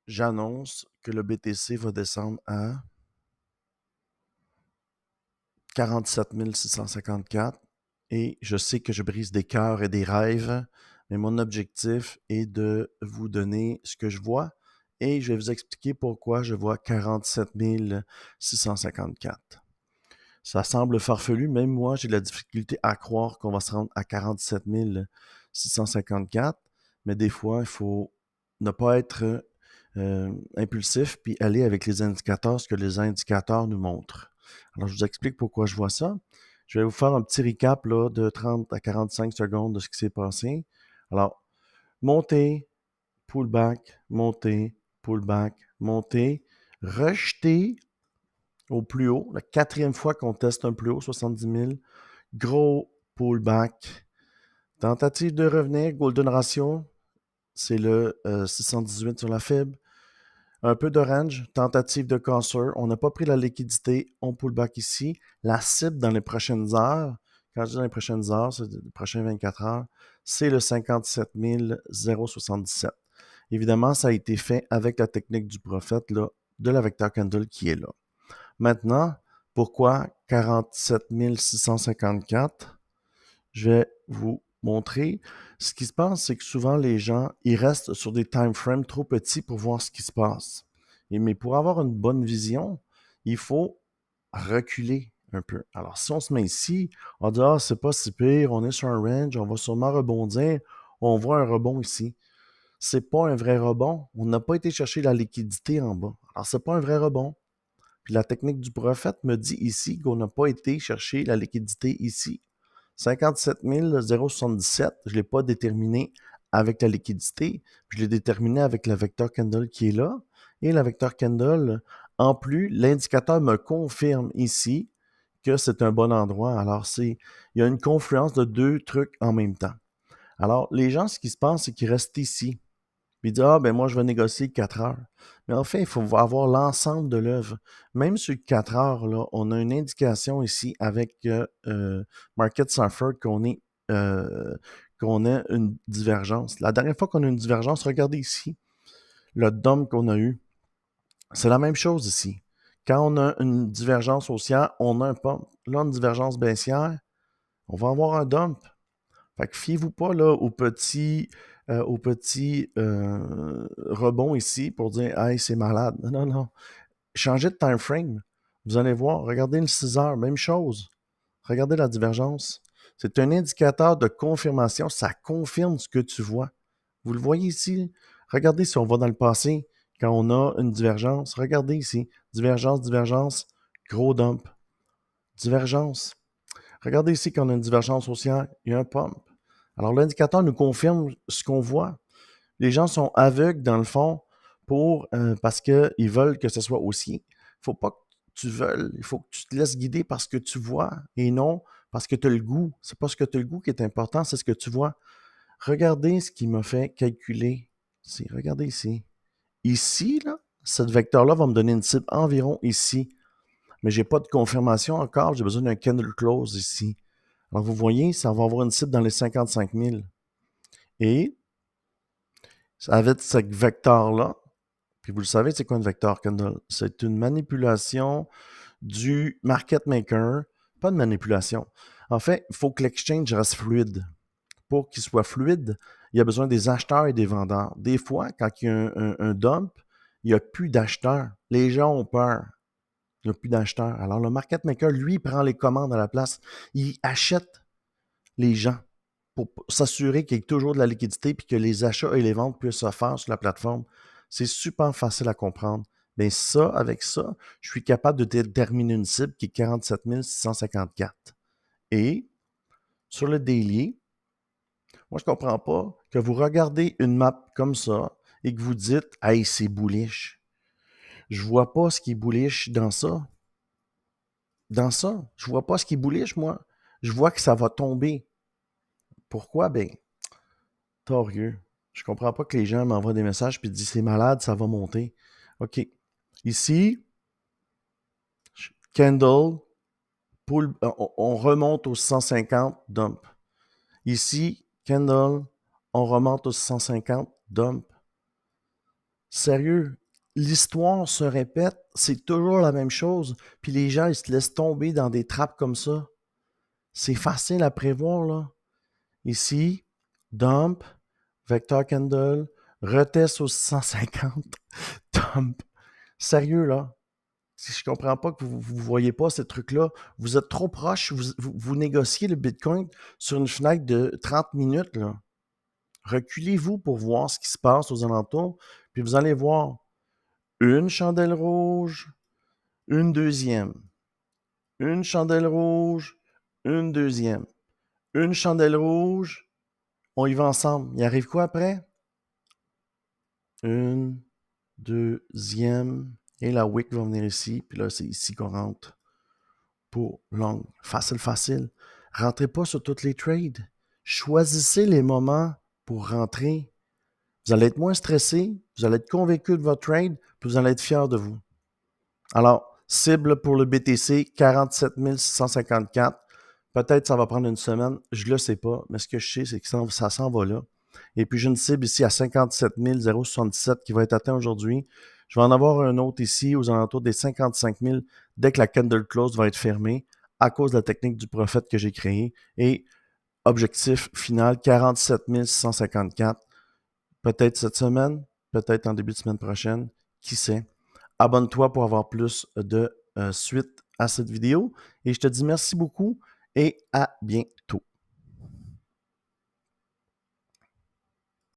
j'annonce que le BTC va descendre à 47 654 et je sais que je brise des cœurs et des rêves, mais mon objectif est de vous donner ce que je vois et je vais vous expliquer pourquoi je vois 47 654. Ça semble farfelu, même moi j'ai de la difficulté à croire qu'on va se rendre à 47 654, mais des fois il faut ne pas être impulsif puis aller avec les indicateurs, ce que les indicateurs nous montrent. Alors je vous explique pourquoi je vois ça. Je vais vous faire un petit recap là, de 30 à 45 secondes de ce qui s'est passé. Alors, montée, pullback, montée, pullback, montée, rejeté au plus haut, la quatrième fois qu'on teste un plus haut, 70 000, gros pullback, tentative de revenir, golden ratio, c'est le 618 sur la fib, un peu d'orange, tentative de casseur, on n'a pas pris la liquidité, on pullback ici, la cible dans les prochaines heures, quand je dis dans les prochaines heures, c'est les prochaines 24 heures, c'est le 57 077. Évidemment, ça a été fait avec la technique du prophète là, de la vector candle qui est là. Maintenant, pourquoi 47 654? Je vais vous montrer. Ce qui se passe, c'est que souvent les gens, ils restent sur des time frames trop petits pour voir ce qui se passe. Mais pour avoir une bonne vision, il faut reculer un peu. Alors, si on se met ici, on dit, ah, c'est pas si pire, on est sur un range, on va sûrement rebondir. On voit un rebond ici. C'est pas un vrai rebond. On n'a pas été chercher la liquidité en bas. Alors, c'est pas un vrai rebond. Puis la technique du prophète me dit ici qu'on n'a pas été chercher la liquidité ici. 57 077, je ne l'ai pas déterminé avec la liquidité, je l'ai déterminé avec la vector candle qui est là. Et la vector candle, en plus, l'indicateur me confirme ici que c'est un bon endroit. Alors, il y a une confluence de deux trucs en même temps. Alors, les gens, ce qui se passe, c'est qu'ils restent ici. Puis il dit, ah, ben moi, je vais négocier 4 heures. Mais en fait, il faut avoir l'ensemble de l'œuvre. Même sur 4 heures, là, on a une indication ici avec Market Surfer qu'on a une divergence. La dernière fois qu'on a une divergence, regardez ici, le dump qu'on a eu. C'est la même chose ici. Quand on a une divergence haussière, on a un pump. Là, une divergence baissière, on va avoir un dump. Fait que fiez-vous pas là au petit rebond ici pour dire hey, c'est malade. Non, non, non. Changez de time frame. Vous allez voir, regardez le 6 heures, même chose. Regardez la divergence. C'est un indicateur de confirmation. Ça confirme ce que tu vois. Vous le voyez ici. Regardez si on va dans le passé, quand on a une divergence. Regardez ici. Divergence, divergence, gros dump. Divergence. Regardez ici quand on a une divergence haussière, il y a un pump. Alors, l'indicateur nous confirme ce qu'on voit. Les gens sont aveugles, dans le fond, parce qu'ils veulent que ce soit haussier. Il ne faut pas que tu veuilles. Il faut que tu te laisses guider par ce que tu vois et non parce que tu as le goût. C'est pas ce que tu as le goût qui est important, c'est ce que tu vois. Regardez ce qui m'a fait calculer. Regardez ici. Ici, là, cette vecteur-là va me donner une cible environ ici. Mais je n'ai pas de confirmation encore. J'ai besoin d'un candle close ici. Alors, vous voyez, ça va avoir une cible dans les 55 000. Et avec ce vecteur-là, puis vous le savez, c'est quoi un vecteur candle? C'est une manipulation du market maker, pas de manipulation. En fait, il faut que l'exchange reste fluide. Pour qu'il soit fluide, il y a besoin des acheteurs et des vendeurs. Des fois, quand il y a un dump, il n'y a plus d'acheteurs. Les gens ont peur. Il n'y a plus d'acheteurs. Alors, le market maker, lui, prend les commandes à la place. Il achète les gens pour s'assurer qu'il y ait toujours de la liquidité et que les achats et les ventes puissent se faire sur la plateforme. C'est super facile à comprendre. Mais ça, avec ça, je suis capable de déterminer une cible qui est 47 654. Et sur le daily, moi, je ne comprends pas que vous regardez une map comme ça et que vous dites « Hey, c'est bullish ». Je ne vois pas ce qui est bullish dans ça. Dans ça, je ne vois pas ce qui est bullish, moi. Je vois que ça va tomber. Pourquoi? Ben, torieux. Je comprends pas que les gens m'envoient des messages et disent c'est malade, ça va monter. OK. Ici, candle, on remonte au 150, dump. Ici, candle, on remonte au 150, dump. Sérieux, l'histoire se répète, c'est toujours la même chose, puis les gens, ils se laissent tomber dans des trappes comme ça. C'est facile à prévoir, là. Ici, dump, vector candle, retest au 650, dump. Sérieux, là. Si je comprends pas que vous ne voyez pas ces trucs-là. Vous êtes trop proche, vous négociez le Bitcoin sur une fenêtre de 30 minutes, là. Reculez-vous pour voir ce qui se passe aux alentours, puis vous allez voir une chandelle rouge, une deuxième, une chandelle rouge, une deuxième, une chandelle rouge, on y va ensemble. Il arrive quoi après? Une, deuxième, et la wick va venir ici, puis là, c'est ici qu'on rentre pour long. Facile, facile. Rentrez pas sur toutes les trades. Choisissez les moments pour rentrer. Vous allez être moins stressé, vous allez être convaincu de votre trade, puis vous allez être fier de vous. Alors, cible pour le BTC, 47 654. Peut-être que ça va prendre une semaine, je ne le sais pas, mais ce que je sais, c'est que ça s'en va là. Et puis, j'ai une cible ici à 57 077 qui va être atteinte aujourd'hui. Je vais en avoir un autre ici aux alentours des 55 000 dès que la candle close va être fermée à cause de la technique du prophète que j'ai créée. Et objectif final, 47 654. Peut-être cette semaine, peut-être en début de semaine prochaine, qui sait. Abonne-toi pour avoir plus de suite à cette vidéo. Et je te dis merci beaucoup et à bientôt.